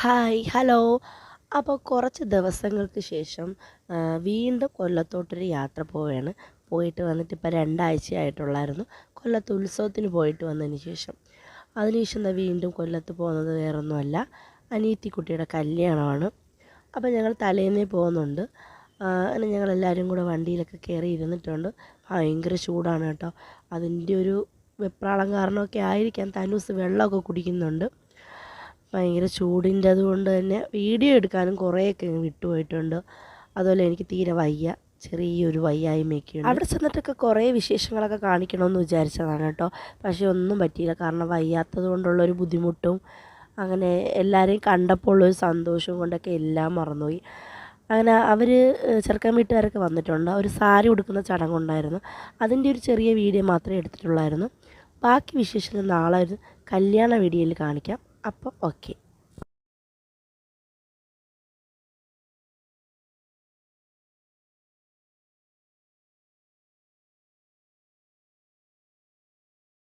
Hi hello. അപ്പോൾ കുറച്ച് ദിവസങ്ങൾക്ക് ശേഷം വീണ്ടും കൊല്ലത്തോട്ടൊരു യാത്ര പോവുകയാണ്. പോയിട്ട് വന്നിട്ട് ഇപ്പോൾ 2 ആഴ്ചയായിട്ടുള്ളായിരുന്നു. കൊല്ലത്ത് ഉത്സവത്തിന് പോയിട്ട് വന്നതിന് ശേഷം. അതിനുശേഷം ദാ വീണ്ടും കൊല്ലത്ത് പോകുന്നത് വേറൊന്നുമല്ല, അനിയത്തിക്കുട്ടിയുടെ കല്യാണമാണ്. അപ്പോൾ ഞങ്ങൾ തലേന്നേ പോകുന്നുണ്ട്. അങ്ങനെ ഞങ്ങളെല്ലാവരും കൂടെ വണ്ടിയിലൊക്കെ കയറി ഇരുന്നിട്ടുണ്ട്. ഭയങ്കര ചൂടാണ് കേട്ടോ. അതിൻ്റെ ഒരു വെപ്രാളം കാരണമൊക്കെ ആയിരിക്കാം തനൂസ് വെള്ളമൊക്കെ കുടിക്കുന്നുണ്ട്. ഭയങ്കര ചൂടിൻ്റെ അതുകൊണ്ട് തന്നെ വീഡിയോ എടുക്കാനും കുറേയൊക്കെ വിട്ടുപോയിട്ടുണ്ട്. അതുപോലെ എനിക്ക് തീരെ വയ്യ, ചെറിയൊരു വയ്യായ്മയൊക്കെയുണ്ട്. അവിടെ ചെന്നിട്ടൊക്കെ കുറേ വിശേഷങ്ങളൊക്കെ കാണിക്കണമെന്ന് വിചാരിച്ചതാണ് കേട്ടോ. പക്ഷേ ഒന്നും പറ്റിയില്ല. കാരണം വയ്യാത്തത് കൊണ്ടുള്ളൊരു ബുദ്ധിമുട്ടും അങ്ങനെ എല്ലാവരെയും കണ്ടപ്പോൾ ഉള്ളൊരു സന്തോഷവും കൊണ്ടൊക്കെ എല്ലാം മറന്നുപോയി. അങ്ങനെ അവർ ചെറുക്കൻ വീട്ടുകാരൊക്കെ വന്നിട്ടുണ്ട്. ഒരു സാരി ഉടുക്കുന്ന ചടങ്ങുണ്ടായിരുന്നു. അതിൻ്റെ ഒരു ചെറിയ വീഡിയോ മാത്രമേ എടുത്തിട്ടുള്ളായിരുന്നു. ബാക്കി വിശേഷങ്ങൾ നാളെ ഒരു കല്യാണ വീഡിയോയിൽ കാണിക്കാം. അപ്പം ഓക്കെ.